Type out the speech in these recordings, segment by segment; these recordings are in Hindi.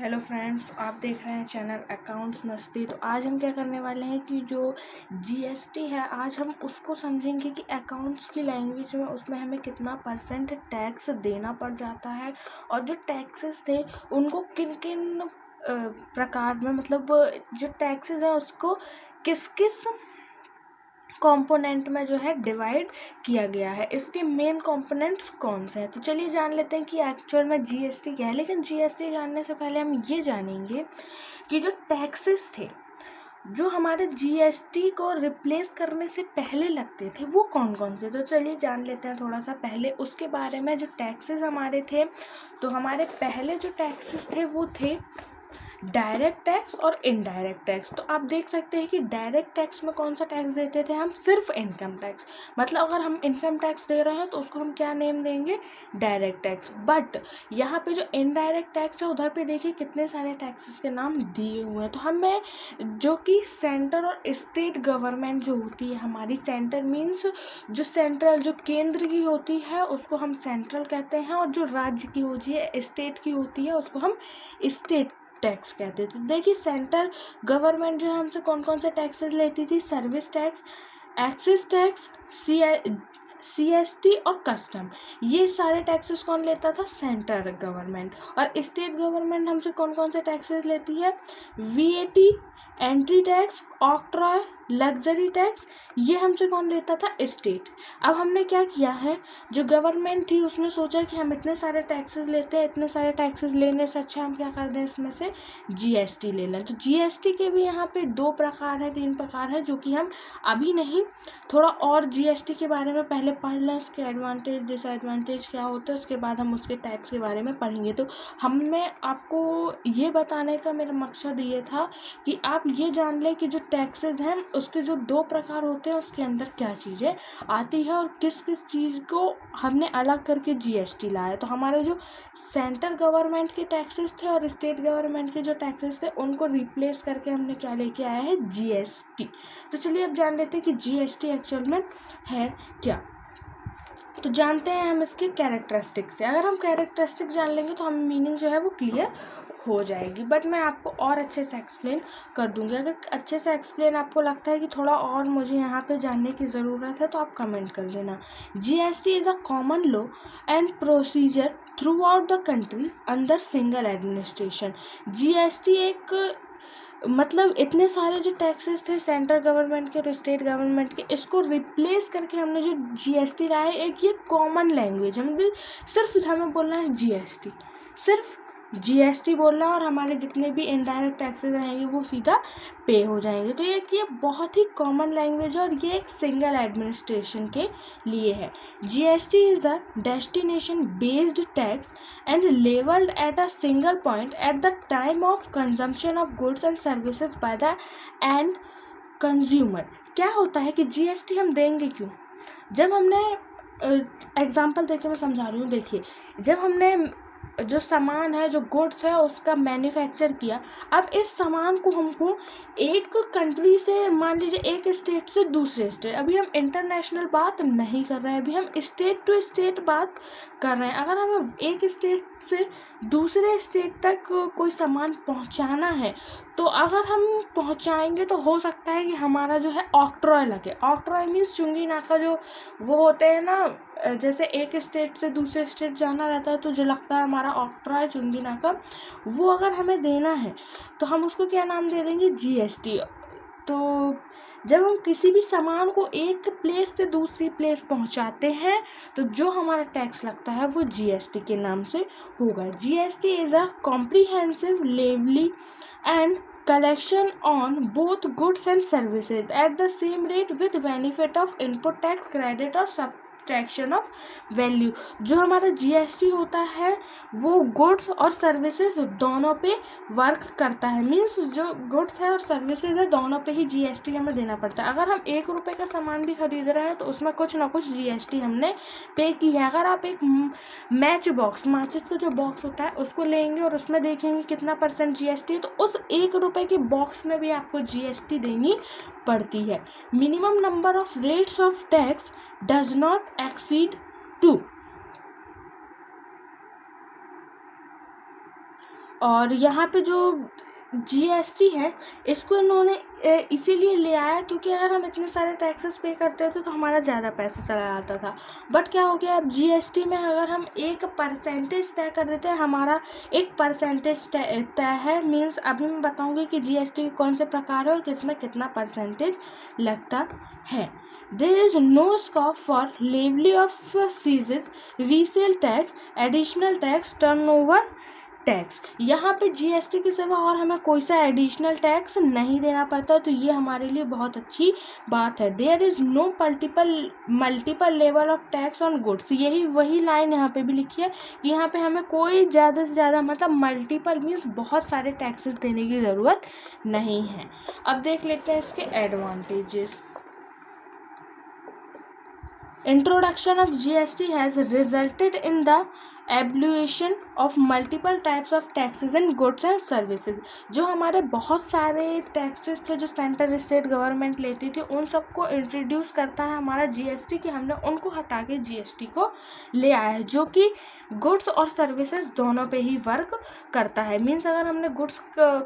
हेलो फ्रेंड्स, तो आप देख रहे हैं चैनल अकाउंट्स मस्ती। तो आज हम क्या करने वाले हैं कि जो जीएसटी है, आज हम उसको समझेंगे कि अकाउंट्स की लैंग्वेज में उसमें हमें कितना परसेंट टैक्स देना पड़ जाता है और जो टैक्सेस थे उनको किन किन प्रकार में, मतलब जो टैक्सेस हैं उसको किस किस कंपोनेंट में जो है डिवाइड किया गया है, इसके मेन कंपोनेंट्स कौन से हैं। तो चलिए जान लेते हैं कि एक्चुअल में जीएसटी क्या है। लेकिन जीएसटी जानने से पहले हम ये जानेंगे कि जो टैक्सेस थे जो हमारे जीएसटी को रिप्लेस करने से पहले लगते थे वो कौन कौन से। तो चलिए जान लेते हैं थोड़ा सा पहले उसके बारे में। जो टैक्सेस हमारे थे, तो हमारे पहले जो टैक्सेस थे वो थे डायरेक्ट टैक्स और इनडायरेक्ट टैक्स। तो आप देख सकते हैं कि डायरेक्ट टैक्स में कौन सा टैक्स देते थे हम, सिर्फ इनकम टैक्स। मतलब अगर हम इनकम टैक्स दे रहे हैं तो उसको हम क्या नेम देंगे, डायरेक्ट टैक्स। बट यहाँ पे जो इनडायरेक्ट टैक्स है उधर पे देखिए कितने सारे टैक्सेस के नाम दिए हुए हैं। तो हमें जो कि सेंटर और स्टेट गवर्नमेंट जो होती है हमारी, सेंटर मीन्स जो सेंट्रल जो केंद्र की होती है उसको हम सेंट्रल कहते हैं, और जो राज्य की होती है स्टेट की होती है उसको हम स्टेट टैक्स कहते थे। देखिए सेंट्रल गवर्नमेंट जो है हमसे कौन कौन से टैक्सेस लेती थी, service tax, excise tax, CST और कस्टम। ये सारे टैक्सेस कौन लेता था, सेंट्रल गवर्नमेंट। और स्टेट गवर्नमेंट हमसे कौन कौन से टैक्सेस लेती है, VAT, entry tax, octroi, luxury tax, ये हमसे कौन लेता था, स्टेट। अब हमने क्या किया है, जो गवर्नमेंट थी उसने सोचा कि हम इतने सारे टैक्सेस लेते हैं, इतने सारे टैक्सेस लेने से अच्छा हम क्या कर दें, इसमें से जीएसटी ले लें। तो जीएसटी के भी यहाँ पे 2 प्रकार है, 3 प्रकार है, जो कि हम अभी नहीं, थोड़ा और जीएसटी के बारे में पहले पढ़ लें, उसके एडवांटेज डिसएडवांटेज क्या होते हैं, उसके बाद हम उसके टाइप्स के बारे में पढ़ेंगे। तो हमने आपको ये बताने का मेरा मकसद ये था कि आप ये जान लें कि जो टैक्सेस हैं उसके जो 2 प्रकार होते हैं उसके अंदर क्या चीज़ें आती है और किस किस चीज़ को हमने अलग करके जीएसटी लाया। तो हमारे जो सेंट्रल गवर्नमेंट के टैक्सेस थे और स्टेट गवर्नमेंट के जो टैक्सेस थे उनको रिप्लेस करके हमने क्या लेके आया है, जीएसटी। तो चलिए अब जान लेते हैं कि जीएसटी एक्चुअल में है क्या। तो जानते हैं हम इसके कैरेक्टरिस्टिक से। अगर हम कैरेक्टरिस्टिक जान लेंगे तो हम मीनिंग जो है वो क्लियर हो जाएगी। बट मैं आपको और अच्छे से एक्सप्लेन कर दूंगी। अगर अच्छे से एक्सप्लेन आपको लगता है कि थोड़ा और मुझे यहाँ पे जानने की ज़रूरत है तो आप कमेंट कर देना। GST is a common law and procedure through out the country under single administration. GST एक, मतलब इतने सारे जो टैक्सेस थे सेंट्रल गवर्नमेंट के और स्टेट गवर्नमेंट के, इसको रिप्लेस करके हमने जो जीएसटी लाया है, एक ये कॉमन लैंग्वेज है। मतलब सिर्फ हमें बोलना है जीएसटी, सिर्फ जीएसटी बोलना और हमारे जितने भी इनडायरेक्ट टैक्सेस रहेंगे वो सीधा पे हो जाएंगे। तो ये बहुत ही कॉमन लैंग्वेज है और ये एक सिंगल एडमिनिस्ट्रेशन के लिए है। GST is a destination based tax and leveled at a single point at the time of consumption of goods and services by the end consumer। क्या होता है कि जीएसटी हम देंगे क्यों, जब हमने एग्जांपल देके मैं समझा रही हूँ। देखिए जब हमने जो सामान है, जो गुड्स है, उसका मैन्युफैक्चर किया, अब इस सामान को हमको एक कंट्री से, मान लीजिए एक स्टेट से दूसरे स्टेट, अभी हम इंटरनेशनल बात नहीं कर रहे हैं, अभी हम स्टेट टू स्टेट बात कर रहे हैं। अगर हमें एक स्टेट से दूसरे स्टेट तक कोई सामान पहुंचाना है तो अगर हम पहुंचाएंगे तो हो सकता है कि हमारा जो है ऑक्ट्रॉय लगे। ऑक्ट्रॉय मीन्स चुंगी नाका, जो वो होते हैं ना, जैसे एक स्टेट से दूसरे स्टेट जाना रहता है तो जो लगता है हमारा ऑक्ट्रॉय चुंगी नाका, वो अगर हमें देना है तो हम उसको क्या नाम दे देंगे, जीएसटी। तो जब हम किसी भी सामान को एक प्लेस से दूसरी प्लेस पहुंचाते हैं तो जो हमारा टैक्स लगता है वो जीएसटी के नाम से होगा। GST is a comprehensive levy and collection on both goods and services at the same rate with benefit of input tax credit और subtraction of value। जो हमारा जीएसटी होता है वो गुड्स और सर्विसेज दोनों पे वर्क करता है। मीन्स जो गुड्स है और सर्विसेज है दोनों पे ही जीएसटी हमें देना पड़ता है। अगर हम 1 रुपये का सामान भी खरीद रहे हैं तो उसमें कुछ ना कुछ जीएसटी हमने पे की है। अगर आप एक मैच बॉक्स, माचिस का जो बॉक्स होता है उसको लेंगे और उसमें देखेंगे कितना % जीएसटी है, तो उस 1 रुपये के बॉक्स में भी आपको जीएसटी देनी पड़ती है। Minimum number of rates of tax does not exceed 2। और यहाँ पे जो जीएसटी है इसको इन्होंने इसीलिए ले आया क्योंकि अगर हम इतने सारे टैक्सेस पे करते थे तो हमारा ज़्यादा पैसा चला जाता था। बट क्या हो गया, अब जीएसटी में अगर हम 1% तय कर देते हैं, हमारा 1% तय है। मीन्स अभी मैं बताऊंगी कि जीएसटी के कौन से प्रकार है और किसमें कितना परसेंटेज लगता है। There is no scope for levy of cesses, resale tax, additional tax, turnover tax. यहाँ पे जीएसटी के सिवा और हमें कोई सा एडिशनल टैक्स नहीं देना पड़ता, तो ये हमारे लिए बहुत अच्छी बात है। There is no multiple level of tax on goods. यही वही लाइन यहाँ पे भी लिखी है कि यहाँ पे हमें कोई ज़्यादा से ज़्यादा मतलब मल्टीपल मीन्स बहुत सारे टैक्सेस देने की ज़रूरत नहीं है। अब देख लेते हैं इसके advantages. Introduction of GST has resulted in the abolition of multiple types of taxes and goods and services। जो हमारे बहुत सारे टैक्सेस थे जो सेंट्रल स्टेट गवर्नमेंट लेती थी, उन सबको इंट्रोड्यूस करता है हमारा जीएसटी कि हमने उनको हटा के जीएसटी को ले आया है, जो कि गुड्स और सर्विसेज दोनों पे ही वर्क करता है। मीन्स अगर हमने गुड्स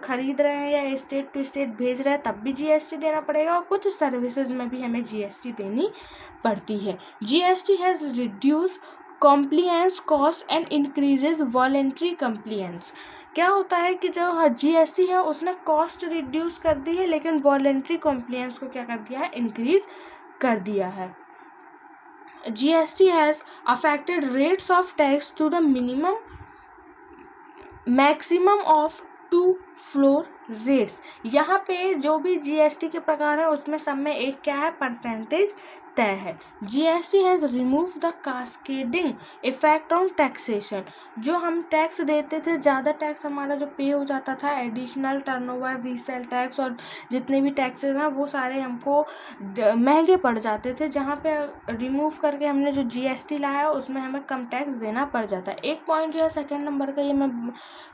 खरीद रहे हैं या स्टेट टू स्टेट भेज रहे हैं तब भी जीएसटी देना पड़ेगा, और कुछ सर्विसेज में भी हमें जीएसटी देनी पड़ती है। GST has reduced compliance cost and increases voluntary compliance. क्या होता है कि जो जीएसटी है उसने कॉस्ट रिड्यूस कर दी है, लेकिन वॉलेंट्री कॉम्प्लियंस को क्या कर दिया है, इंक्रीज कर दिया है। GST has affected rates of tax to the maximum of 2 floor rates। यहाँ पे जो भी जीएसटी के प्रकार है उसमें सब में एक क्या है, परसेंटेज तय है। GST has remove the cascading effect on taxation. जो हम टैक्स देते थे, ज़्यादा टैक्स हमारा जो पे हो जाता था, एडिशनल टर्नओवर, रीसेल टैक्स और जितने भी टैक्सेस हैं वो सारे हमको महंगे पड़ जाते थे। जहाँ पे रिमूव करके हमने जो जीएसटी लाया है उसमें हमें कम टैक्स देना पड़ जाता है। एक पॉइंट जो है सेकेंड नंबर का, ये मैं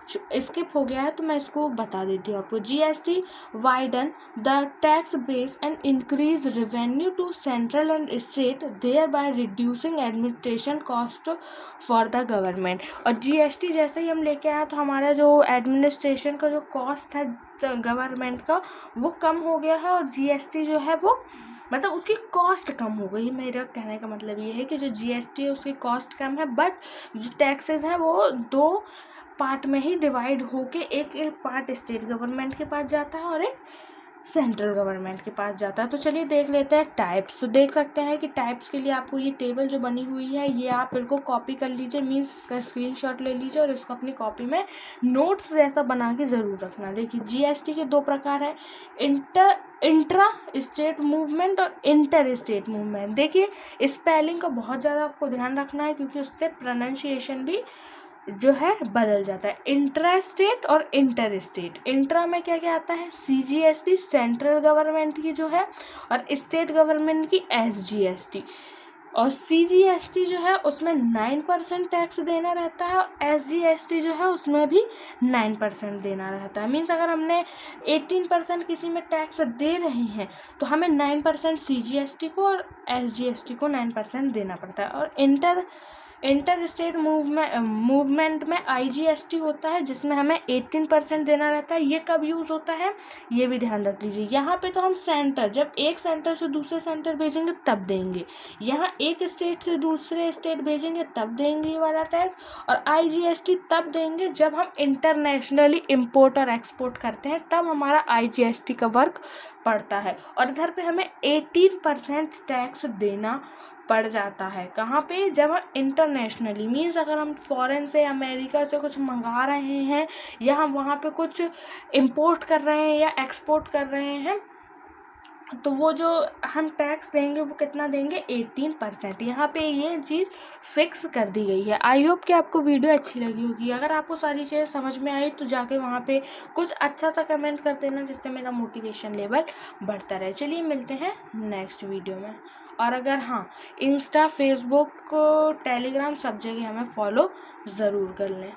स्किप हो गया है तो मैं इसको बता देती हूँ आपको। GST widen the tax base and increase revenue to central and state, thereby reducing administration cost for the government. और जीएसटी जैसे ही हम लेके आए तो हमारा जो एडमिनिस्ट्रेशन का जो कॉस्ट है गवर्नमेंट का वो कम हो गया है, और जीएसटी जो है वो मतलब उसकी कॉस्ट कम हो गई। मेरा कहने का मतलब ये है कि जो जीएसटी है उसकी कॉस्ट कम है, बट जो टैक्सेस हैं वो 2 पार्ट में ही डिवाइड होके एक पार्ट स्टेट गवर्नमेंट के पास जाता है और एक सेंट्रल गवर्नमेंट के पास जाता है। तो चलिए देख लेते हैं टाइप्स। तो देख सकते हैं कि टाइप्स के लिए आपको ये टेबल जो बनी हुई है ये आप इनको कॉपी कर लीजिए, मीन्स इसका स्क्रीनशॉट ले लीजिए और इसको अपनी कॉपी में नोट्स जैसा बना के ज़रूर रखना। देखिए जीएसटी के 2 प्रकार हैं, इंट्रा स्टेट मूवमेंट और इंटर स्टेट मूवमेंट। देखिए स्पेलिंग का बहुत ज़्यादा आपको ध्यान रखना है क्योंकि उससे प्रोनाउंसिएशन भी जो है बदल जाता है। इंट्रा स्टेट और इंटर स्टेट। इंट्रा में क्या क्या आता है, सीजीएसटी सेंट्रल गवर्नमेंट की जो है, और स्टेट गवर्नमेंट की एसजीएसटी। और सीजीएसटी जो है उसमें 9% टैक्स देना रहता है, और एसजीएसटी जो है उसमें भी 9% देना रहता है। मीन्स अगर हमने 18% किसी में टैक्स दे रहे हैं तो हमें 9% सीजीएसटी को और एसजीएसटी को 9% देना पड़ता है। और इंटर स्टेट मूवमेंट में आईजीएसटी होता है जिसमें हमें 18% देना रहता है। ये कब यूज़ होता है ये भी ध्यान रख लीजिए। यहाँ पे तो हम सेंटर, जब एक सेंटर से दूसरे सेंटर भेजेंगे तब देंगे, यहाँ एक स्टेट से दूसरे स्टेट भेजेंगे तब देंगे ये वाला टैक्स। और आईजीएसटी तब देंगे जब हम इंटरनेशनली इंपोर्ट और एक्सपोर्ट करते हैं, तब हमारा आईजीएसटी का वर्क पड़ता है। और इधर पे हमें 18% टैक्स देना पड़ जाता है। कहाँ पे, जब हम इंटरनेशनली मीन्स अगर हम फॉरेन से अमेरिका से कुछ मंगा रहे हैं या हम वहाँ पे कुछ इंपोर्ट कर रहे हैं या एक्सपोर्ट कर रहे हैं, तो वो जो हम टैक्स देंगे वो कितना देंगे, 18%। यहाँ पे ये चीज़ फिक्स कर दी गई है। आई होप कि आपको वीडियो अच्छी लगी होगी। अगर आपको सारी चीज़ें समझ में आई तो जाके वहाँ पे कुछ अच्छा सा कमेंट कर देना जिससे मेरा मोटिवेशन लेवल बढ़ता रहे। चलिए मिलते हैं नेक्स्ट वीडियो में। और अगर हाँ, इंस्टा, फेसबुक, टेलीग्राम सब जगह हमें फॉलो ज़रूर कर लें।